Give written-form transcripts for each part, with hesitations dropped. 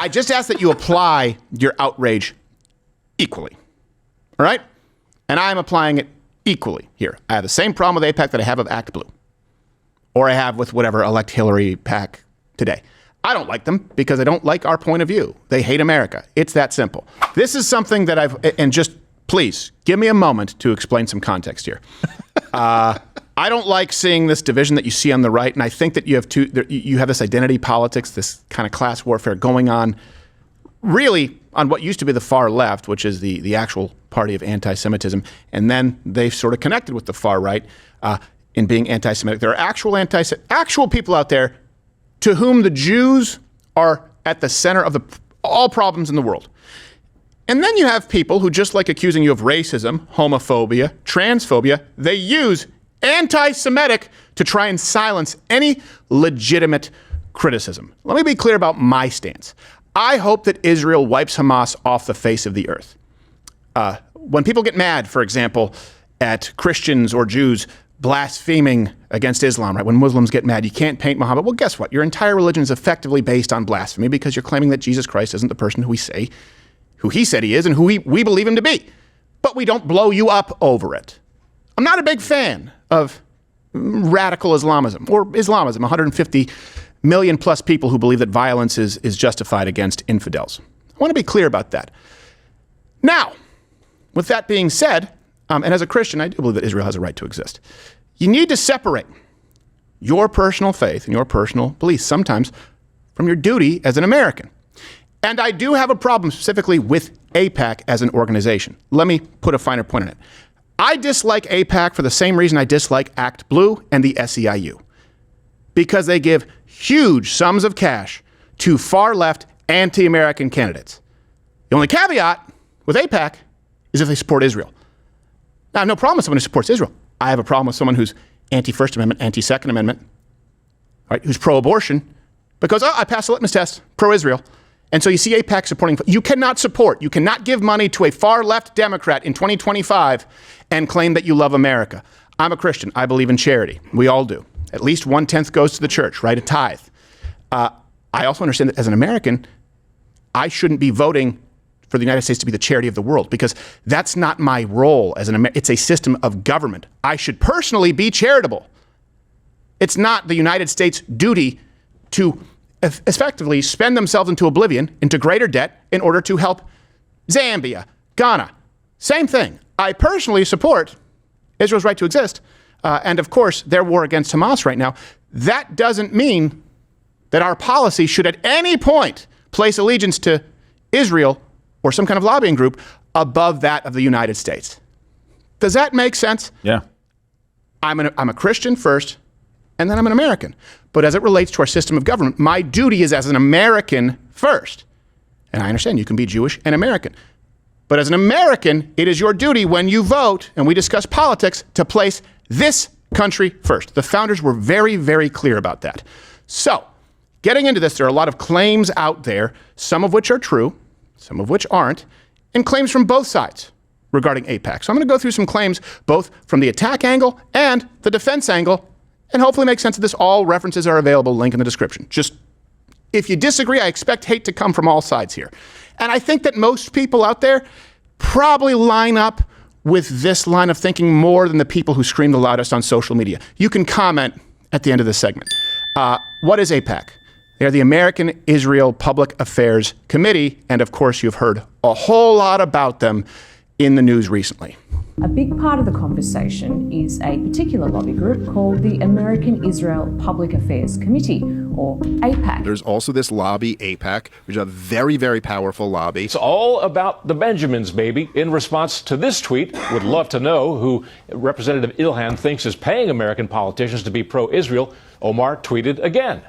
I just ask that you apply your outrage equally. All right? And I'm applying it equally here. I have the same problem with AIPAC that I have with Act Blue. Or I have with whatever Elect Hillary PAC today. I don't like them because I don't like our point of view. They hate America. It's that simple. This is something that and just please give me a moment to explain some context here. I don't like seeing this division that you see on the right, and I think that you have this identity politics, this kind of class warfare going on really on what used to be the far left, which is the actual party of anti-Semitism, and then they've sort of connected with the far right in being anti-Semitic. There are actual people out there to whom the Jews are at the center of all problems in the world. And then you have people who, just like accusing you of racism, homophobia, transphobia, they use anti-Semitic to try and silence any legitimate criticism. Let me be clear about my stance. I hope that Israel wipes Hamas off the face of the earth. When people get mad, for example, at Christians or Jews blaspheming against Islam, right? When Muslims get mad, you can't paint Muhammad. Well, guess what? Your entire religion is effectively based on blasphemy because you're claiming that Jesus Christ isn't the person who he said he is and who we believe him to be. But we don't blow you up over it. I'm not a big fan of radical Islamism or Islamism, 150 million plus people who believe that violence is justified against infidels. I want to be clear about that. Now, with that being said, and as a Christian, I do believe that Israel has a right to exist. You need to separate your personal faith and your personal beliefs sometimes from your duty as an American. And I do have a problem specifically with AIPAC as an organization. Let me put a finer point on it. I dislike AIPAC for the same reason I dislike Act Blue and the SEIU. Because they give huge sums of cash to far-left anti-American candidates. The only caveat with AIPAC is if they support Israel. Now, I have no problem with someone who supports Israel. I have a problem with someone who's anti-First Amendment, anti-Second Amendment, right, who's pro-abortion, because, I passed the litmus test, pro-Israel. And so you see AIPAC supporting. You cannot give money to a far-left Democrat in 2025 and claim that you love America. I'm a Christian. I believe in charity. We all do. At least 1/10 goes to the church, right? A tithe. I also understand that as an American, I shouldn't be voting for the United States to be the charity of the world because that's not my role as an American. It's a system of government. I should personally be charitable. It's not the United States' duty to effectively spend themselves into oblivion, into greater debt in order to help Zambia, Ghana. Same thing. I personally support Israel's right to exist. And of course, their war against Hamas right now. That doesn't mean that our policy should at any point place allegiance to Israel or some kind of lobbying group above that of the United States. Does that make sense? Yeah. I'm a Christian first, and then I'm an American. But as it relates to our system of government, my duty is as an American first. And I understand you can be Jewish and American. But as an American, it is your duty when you vote and we discuss politics to place this country first. The founders were very, very clear about that. So, getting into this, there are a lot of claims out there, some of which are true, some of which aren't, and claims from both sides regarding AIPAC. So I'm going to go through some claims both from the attack angle and the defense angle, and hopefully make sense of this. All references are available, link in the description. Just, if you disagree, I expect hate to come from all sides here. And I think that most people out there probably line up with this line of thinking more than the people who scream the loudest on social media. You can comment at the end of this segment. What is AIPAC? They are the American Israel Public Affairs Committee, and of course you've heard a whole lot about them in the news recently. A big part of the conversation is a particular lobby group called the American Israel Public Affairs Committee, or AIPAC. There's also this lobby, AIPAC, which is a very, very powerful lobby. It's all about the Benjamins, baby. In response to this tweet, would love to know who Representative Ilhan thinks is paying American politicians to be pro-Israel. Omar tweeted again,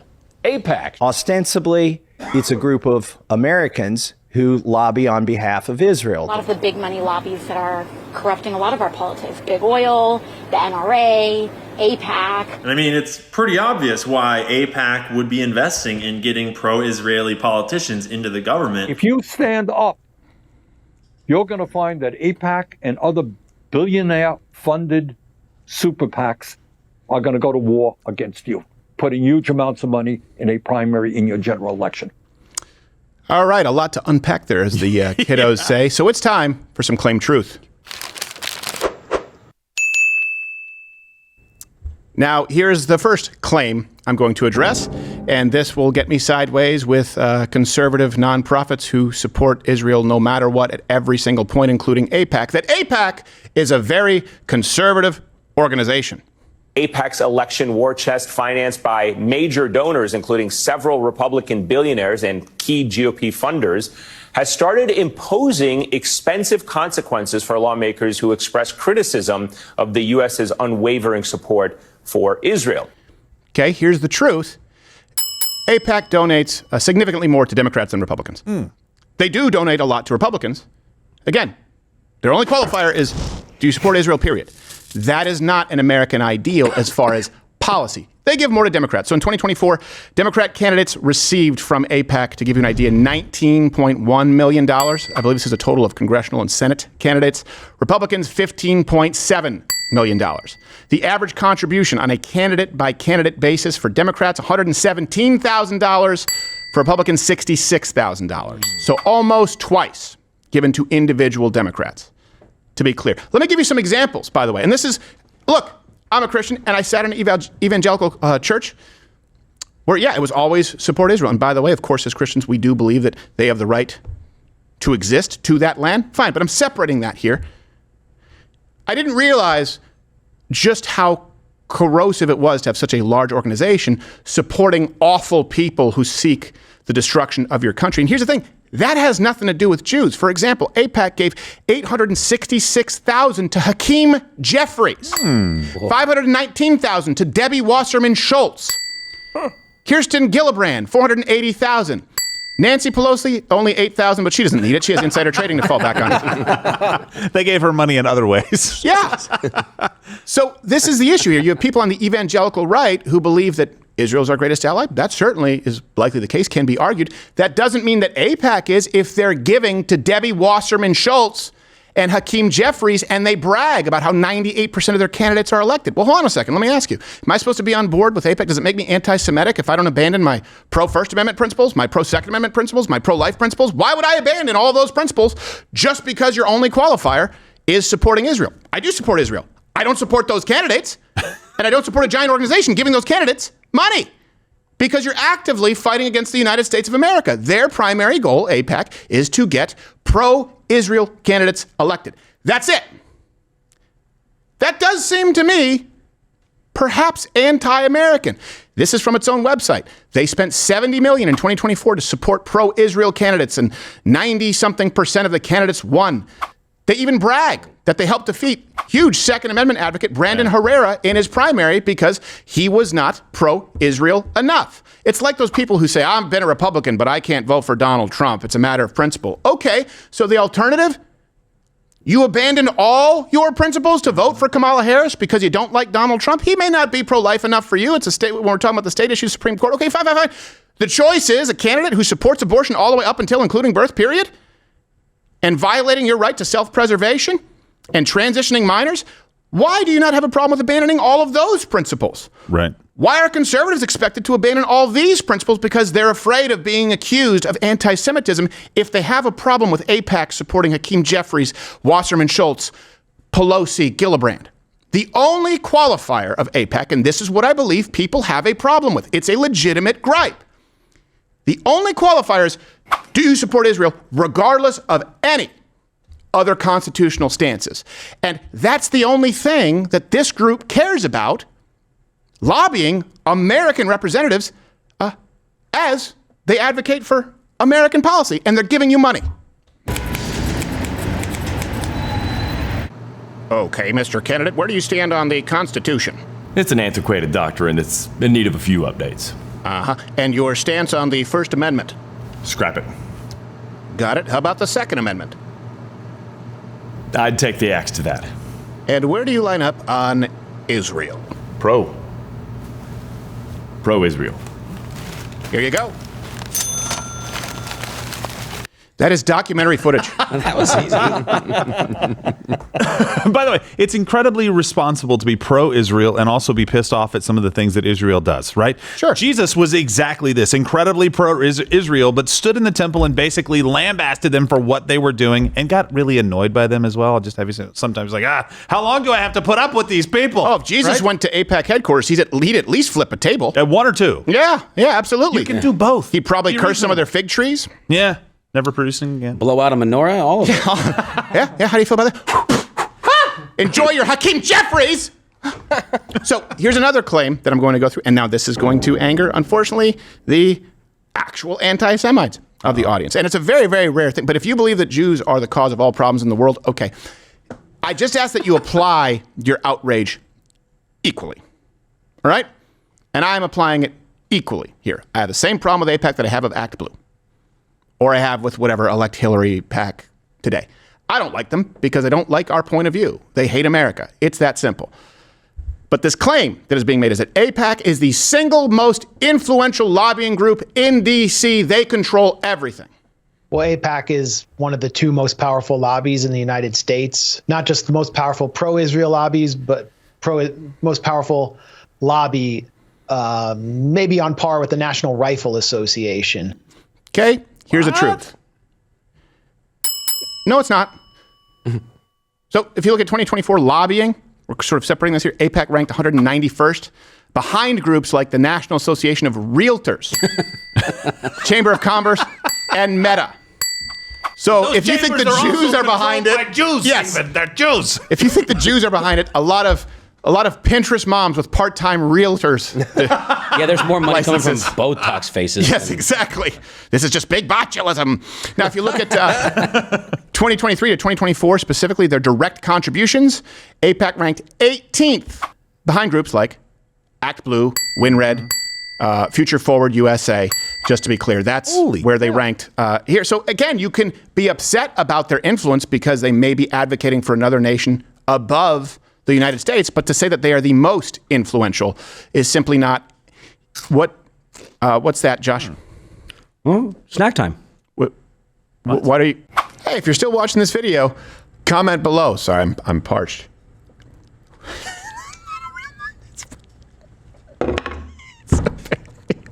AIPAC. Ostensibly, it's a group of Americans who lobby on behalf of Israel. A lot of the big money lobbies that are corrupting a lot of our politics. Big oil, the NRA, AIPAC. And I mean, it's pretty obvious why AIPAC would be investing in getting pro-Israeli politicians into the government. If you stand up, you're going to find that AIPAC and other billionaire-funded super PACs are going to go to war against you, putting huge amounts of money in a primary in your general election. All right, a lot to unpack there, as the kiddos say. So it's time for some Claim Truth. Now, here's the first claim I'm going to address, and this will get me sideways with conservative nonprofits who support Israel no matter what at every single point, including AIPAC, that AIPAC is a very conservative organization. AIPAC's election war chest, financed by major donors, including several Republican billionaires and key GOP funders, has started imposing expensive consequences for lawmakers who express criticism of the U.S.'s unwavering support for Israel. Okay, here's the truth. AIPAC donates significantly more to Democrats than Republicans. They do donate a lot to Republicans. Again, their only qualifier is, do you support Israel, period. That is not an American ideal as far as policy. They give more to Democrats. So in 2024, Democrat candidates received from AIPAC, to give you an idea, $19.1 million. I believe this is a total of congressional and Senate candidates. Republicans, $15.7 million. The average contribution on a candidate-by-candidate basis for Democrats, $117,000. For Republicans, $66,000. So almost twice given to individual Democrats, to be clear. Let me give you some examples, by the way. And this is, look, I'm a Christian, and I sat in an evangelical church where, it was always support Israel. And by the way, of course, as Christians, we do believe that they have the right to exist to that land. Fine, but I'm separating that here. I didn't realize just how corrosive it was to have such a large organization supporting awful people who seek the destruction of your country. And here's the thing. That has nothing to do with Jews. For example, AIPAC gave $866,000 to Hakeem Jeffries, $519,000 to Debbie Wasserman Schultz, Kirsten Gillibrand, $480,000. Nancy Pelosi, only $8,000, but she doesn't need it. She has insider trading to fall back on. They gave her money in other ways. Yeah. So this is the issue here. You have people on the evangelical right who believe that Israel's our greatest ally. That certainly is likely the case, can be argued. That doesn't mean that AIPAC is if they're giving to Debbie Wasserman Schultz and Hakeem Jeffries, and they brag about how 98% of their candidates are elected. Well, hold on a second. Let me ask you. Am I supposed to be on board with AIPAC? Does it make me anti-Semitic if I don't abandon my pro-First Amendment principles, my pro-Second Amendment principles, my pro-life principles? Why would I abandon all those principles just because your only qualifier is supporting Israel? I do support Israel. I don't support those candidates, and I don't support a giant organization giving those candidates money, because you're actively fighting against the United States of America. Their primary goal, AIPAC, is to get pro-Israel candidates elected. That's it. That does seem to me perhaps anti-American. This is from its own website. They spent $70 million in 2024 to support pro-Israel candidates, and 90-something% of the candidates won. They even brag that they helped defeat huge Second Amendment advocate Brandon Herrera in his primary because he was not pro-Israel enough. It's like those people who say, I've been a Republican, but I can't vote for Donald Trump. It's a matter of principle. Okay, so the alternative? You abandon all your principles to vote for Kamala Harris because you don't like Donald Trump? He may not be pro-life enough for you. It's a state, when we're talking about the state issue, Supreme Court. Okay, fine. The choice is a candidate who supports abortion all the way up until including birth, period, and violating your right to self-preservation and transitioning minors. Why do you not have a problem with abandoning all of those principles? Right. Why are conservatives expected to abandon all these principles because they're afraid of being accused of anti-Semitism if they have a problem with AIPAC supporting Hakeem Jeffries, Wasserman Schultz, Pelosi, Gillibrand? The only qualifier of AIPAC, and this is what I believe people have a problem with, it's a legitimate gripe. The only qualifier is, do you support Israel regardless of any other constitutional stances? And that's the only thing that this group cares about, lobbying American representatives as they advocate for American policy, and they're giving you money. Okay, Mr. Candidate, where do you stand on the Constitution? It's an antiquated doctrine. It's in need of a few updates. And your stance on the First Amendment? Scrap it. Got it. How about the Second Amendment? I'd take the axe to that. And where do you line up on Israel? Pro-Israel. Here you go. That is documentary footage. That was easy. By the way, it's incredibly responsible to be pro-Israel and also be pissed off at some of the things that Israel does, right? Sure. Jesus was exactly this, incredibly pro-Israel, but stood in the temple and basically lambasted them for what they were doing and got really annoyed by them as well. I'll just have you say, sometimes like, how long do I have to put up with these people? Oh, if Jesus went to AIPAC headquarters, he'd at least flip a table. One or two. Yeah, absolutely. You can do both. He'd probably curse some of their fig trees. Yeah. Never producing again. Blow out a menorah, all of it. Yeah. How do you feel about that? Enjoy your Hakeem Jeffries. So here's another claim that I'm going to go through, and now this is going to anger, unfortunately, the actual anti-Semites of the audience. And it's a very, very rare thing. But if you believe that Jews are the cause of all problems in the world, okay. I just ask that you apply your outrage equally. All right? And I'm applying it equally here. I have the same problem with AIPAC that I have with Act Blue. Or I have with whatever Elect Hillary PAC today. I don't like them because I don't like our point of view. They hate America. It's that simple. But this claim that is being made is that AIPAC is the single most influential lobbying group in D.C. They control everything. Well, AIPAC is one of the two most powerful lobbies in the United States. Not just the most powerful pro-Israel lobbies, but most powerful lobby, maybe on par with the National Rifle Association. Okay, here's the truth. No, it's not. So if you look at 2024 lobbying, we're sort of separating this here. AIPAC ranked 191st behind groups like the National Association of Realtors, Chamber of Commerce, and Meta. So Those if you think the Jews are behind it, Jews, yes, even. They're Jews. If you think the Jews are behind it, a lot of Pinterest moms with part-time realtors. Yeah, there's more money coming from Licenses. Botox faces. Yes, exactly. This is just big botulism. Now, if you look at 2023 to 2024, specifically their direct contributions, AIPAC ranked 18th behind groups like Act Blue, WinRed, Future Forward USA, just to be clear. That's where they ranked here. So again, you can be upset about their influence because they may be advocating for another nation above the United States, but to say that they are the most influential is simply not. What's that, Josh? Well, snack time. What are you? Hey, if you're still watching this video, comment below. Sorry, I'm parched.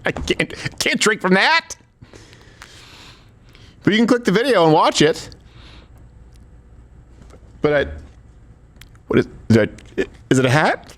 I can't drink from that. But you can click the video and watch it. But what is it a hat?